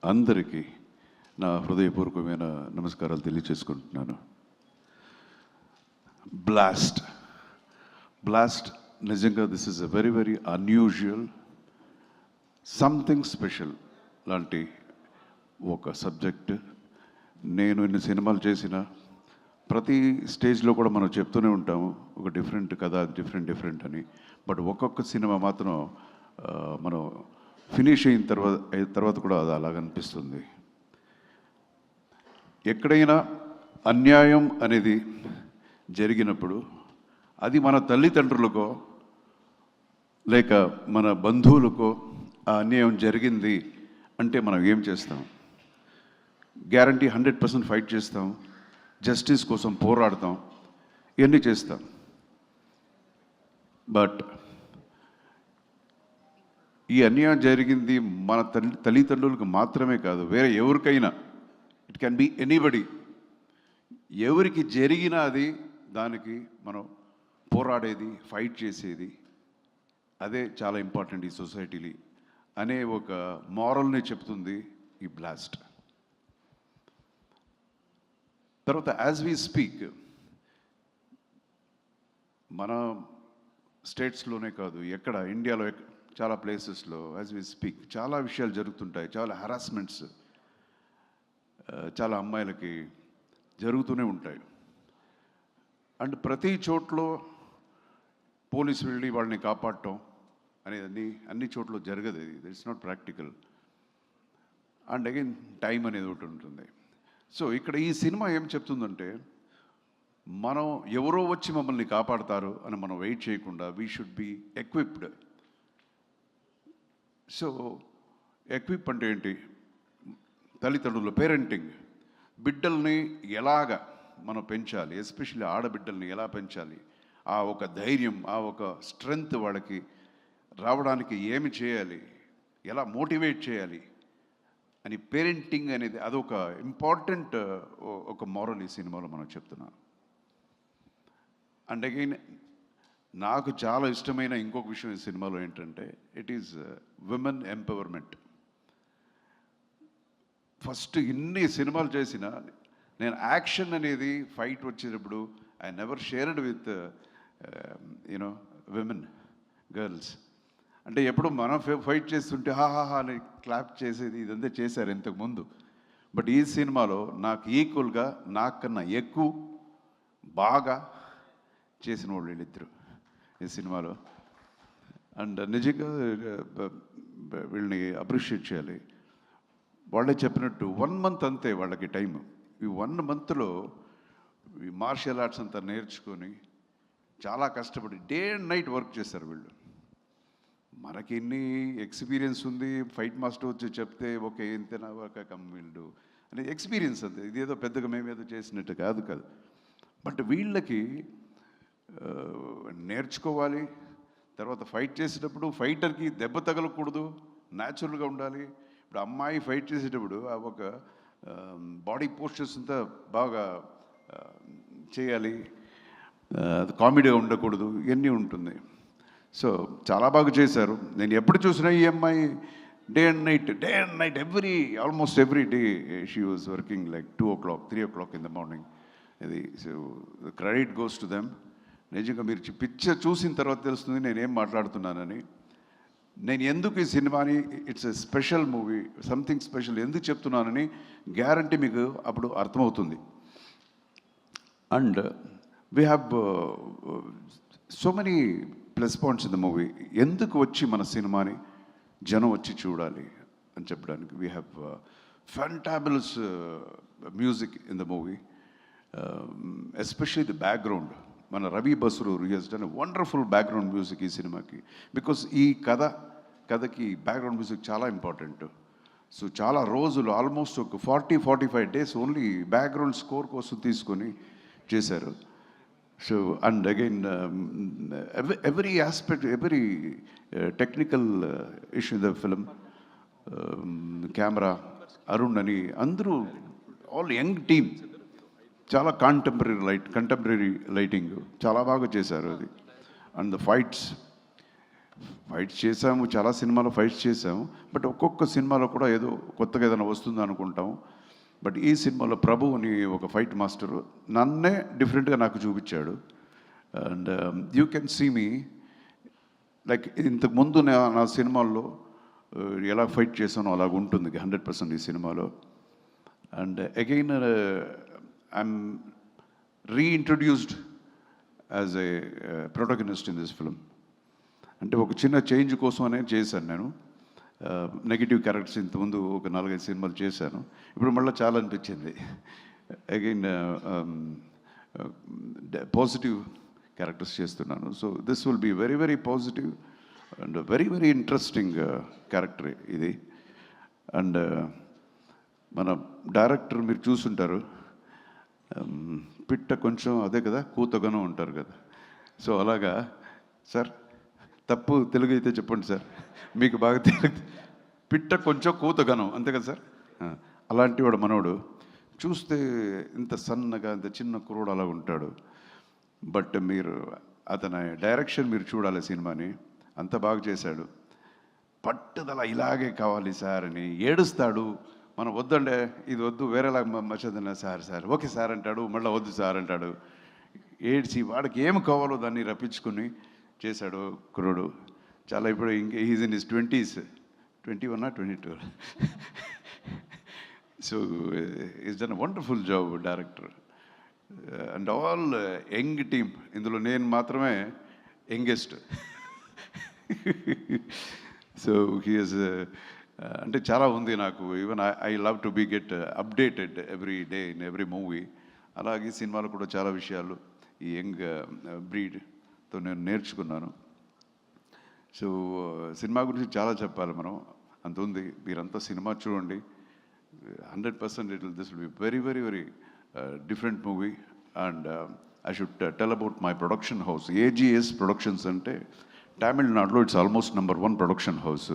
అందరికీ నా హృదయపూర్వకమైన నమస్కారాలు తెలియజేసుకుంటున్నాను. బ్లాస్ట్ నిజంగా this is a very very unusual, something special లాంటి ఒక సబ్జెక్ట్. నేను ఇన్ని సినిమాలు చేసిన ప్రతి స్టేజ్లో కూడా మనం చెప్తూనే ఉంటాము ఒక డిఫరెంట్ కథ, డిఫరెంట్ అని. బట్ ఒక్కొక్క సినిమా మాత్రం మనం ఫినిష్ అయిన తర్వాత కూడా అది అలాగనిపిస్తుంది. ఎక్కడైనా అన్యాయం అనేది జరిగినప్పుడు అది మన తల్లిదండ్రులకో లేక మన బంధువులకో ఆ అన్యాయం జరిగింది అంటే మనం ఏం చేస్తాం? గ్యారంటీ 100% ఫైట్ చేస్తాం, జస్టిస్ కోసం పోరాడతాం, ఇవన్నీ చేస్తాం. బట్ ఈ అన్యాయం జరిగింది మన తల్లిదండ్రులకు మాత్రమే కాదు, వేరే ఎవరికైనా, ఇట్ క్యాన్ బి ఎనీబడి. ఎవరికి జరిగినా అది దానికి మనం పోరాడేది, ఫైట్ చేసేది, అదే చాలా ఇంపార్టెంట్ ఈ సొసైటీలో అనే ఒక మారల్ని చెప్తుంది ఈ బ్లాస్ట్. తర్వాత యాజ్ వీ స్పీక్ మన స్టేట్స్లోనే కాదు, ఎక్కడ ఇండియాలో చాలా ప్లేసెస్లో యాజ్ వీ స్పీక్ చాలా విషయాలు జరుగుతుంటాయి. చాలా హరాస్మెంట్స్ చాలా అమ్మాయిలకి జరుగుతూనే ఉంటాయి. అండ్ ప్రతి చోట్ల పోలీసు వెళ్ళి వాళ్ళని కాపాడటం అనేది అన్ని చోట్ల జరగదు. ఇది it's not practical. And again time అనేది ఒకటి ఉంటుంది. సో ఇక్కడ ఈ సినిమా ఏం చెప్తుందంటే, మనం ఎవరో వచ్చి మమ్మల్ని కాపాడతారు అని మనం వెయిట్ చేయకుండా we should be equipped. So equip అంటే ఏంటి? తల్లిదండ్రులు, పేరెంటింగ్, బిడ్డల్ని ఎలాగ మనం పెంచాలి, ఎస్పెషల్లీ ఆడబిడ్డల్ని ఎలా పెంచాలి, ఆ ఒక ధైర్యం, ఆ ఒక స్ట్రెంగ్త్ వాళ్ళకి రావడానికి ఏమి చేయాలి, ఎలా మోటివేట్ చేయాలి అని పేరెంటింగ్ అనేది అదొక ఇంపార్టెంట్ ఒక మోరల్ ఈ సినిమాలో మనం చెప్తున్నాం. అండ్ అగైన్ నాకు చాలా ఇష్టమైన ఇంకొక విషయం ఈ సినిమాలో ఏంటంటే, it is women empowerment. First ఇన్ని సినిమాలు చేసిన నేను యాక్షన్ అనేది ఫైట్ వచ్చేటప్పుడు I never shared with you know women, girls. అంటే ఎప్పుడు మనం ఫైట్ చేస్తుంటే హాహాహా అని క్లాప్ చేసేది ఇదంతా చేశారు ఇంతకుముందు. బట్ ఈ సినిమాలో నాకు ఈక్వల్గా, నాకన్నా ఎక్కువ బాగా చేసిన వాళ్ళు వీళ్ళిద్దరు ఈ సినిమాలో. అండ్ నిజంగా వీళ్ళని అప్రిషియేట్ చేయాలి. వాళ్ళే చెప్పినట్టు 1 month అంతే వాళ్ళకి టైం. ఈ 1 monthలో ఈ మార్షల్ ఆర్ట్స్ అంతా నేర్చుకొని చాలా కష్టపడి డే అండ్ నైట్ వర్క్ చేశారు వీళ్ళు. మనకి ఎన్ని ఎక్స్పీరియన్స్ ఉంది, ఫైట్ మాస్టర్ వచ్చి చెప్తే ఓకే ఇంతేనా ఒక వీళ్ళు అనే ఎక్స్పీరియన్స్ అంతే. ఇదేదో పెద్దగా మేమేదో చేసినట్టు కాదు. బట్ వీళ్ళకి నేర్చుకోవాలి. తర్వాత ఫైట్ చేసేటప్పుడు ఫైటర్కి దెబ్బ తగలకూడదు, న్యాచురల్గా ఉండాలి. ఇప్పుడు అమ్మాయి ఫైట్ చేసేటప్పుడు ఒక బాడీ పోస్చర్స్ అంతా బాగా చేయాలి, కామెడీగా ఉండకూడదు, ఇవన్నీ ఉంటుంది. సో చాలా బాగా చేశారు. నేను ఎప్పుడు చూసినా ఈ అమ్మాయి day and night almost every day she was working like 2 o'clock 3 o'clock in the morning. ఇది so credit goes to them. నిజంగా మీరు పిక్చర్ చూసిన తర్వాత తెలుస్తుంది నేనేం మాట్లాడుతున్నానని. నేను ఎందుకు ఈ సినిమాని it's a special movie, something special ఎందుకు చెప్తున్నానని గ్యారంటీ మీకు అప్పుడు అర్థమవుతుంది. And we have so many plus points in the movie. ఎందుకు వచ్చి మన సినిమాని జనం వచ్చి చూడాలి అని చెప్పడానికి we have fabulous music in the movie, especially the background. మన Ravi Basrur has done wonderful background music ఈ సినిమాకి. బికాస్ ఈ కథకి బ్యాక్గ్రౌండ్ మ్యూజిక్ చాలా ఇంపార్టెంట్. సో చాలా రోజులు ఆల్మోస్ట్ ఒక 40-45 days ఓన్లీ బ్యాక్గ్రౌండ్ స్కోర్ కోసం తీసుకొని చేశారు. So and again every aspect, every technical issue in the film, camera Arun అని అందరూ ఆల్ యంగ్ టీమ్, చాలా కంటెంపరీ లైటింగ్ చాలా బాగా చేశారు అది. అండ్ ద ఫైట్స్ ఫైట్స్ చేసాము, చాలా సినిమాలో ఫైట్స్ చేసాము. బట్ ఒక్కొక్క సినిమాలో కూడా ఏదో కొత్తగా ఏదైనా వస్తుంది అనుకుంటాం. బట్ ఈ సినిమాలో ప్రభుని ఒక ఫైట్ మాస్టరు నన్నే డిఫరెంట్గా నాకు చూపించాడు. And you can see me like ఇంతకుముందు నా సినిమాల్లో ఎలా ఫైట్ చేశానో అలాగ ఉంటుంది 100% ఈ సినిమాలో. And again I'm reintroduced as a protagonist in this film. అంటే ఒక చిన్న చేంజ్ కోసం అనేది చేశాను నేను. నెగిటివ్ క్యారెక్టర్స్ ఇంతకుముందు ఒక 4-5 సినిమాలు చేశాను. ఇప్పుడు మళ్ళీ చాలా అనిపించింది. అగైన్ పాజిటివ్ క్యారెక్టర్స్ చేస్తున్నాను. So this will be very very positive and very very interesting character ఇది. అండ్ మన డైరెక్టర్ మీరు చూసుంటారు, పిట్ట కొంచెం అదే కదా కూతగనం ఉంటారు కదా. సో అలాగా సార్, తప్పు తెలుగు అయితే చెప్పండి సార్, మీకు బాగా తెలుగు. పిట్ట కొంచెం కూతగనం అంతే కదా సార్. అలాంటి వాడు మనోడు. చూస్తే ఇంత సన్నగా ఇంత చిన్న కుర్రోడు అలా ఉంటాడు. బట్ మీరు అతని డైరెక్షన్ మీరు చూడాలి సినిమాని, అంత బాగా చేశాడు. పట్టుదల ఇలాగే కావాలి సార్ అని ఏడుస్తాడు. మనం వద్దండే ఇది వద్దు వేరేలాగా మర్చిపోతున్నా సార్ ఓకే సార్ అంటాడు, మళ్ళీ వద్దు సార్ అంటాడు. ఏడ్చి వాడికి ఏమి కావాలో దాన్ని రప్పించుకుని చేశాడు కుర్రోడు. చాలా ఇప్పుడు ఇంకా is in his 20s, 21 or 22. So is done wonderful job director. And all young team. ఇందులో నేను మాత్రమే యంగెస్ట్. సో హీఈస్ అంటే చాలా ఉంది నాకు. Even I love to be get updated every day in every movie. అలాగే సినిమాలో కూడా చాలా విషయాలు ఈ యంగ్ బ్రీడ్తో నేను నేర్చుకున్నాను. సో సినిమా గురించి చాలా చెప్పాలి మనం, అంత ఉంది. మీరంతా సినిమా చూడండి, 100% this will be very very very different movie. And I should tell about my production house. AGS Productions ante Tamil Nadu, it's almost number 1 production house.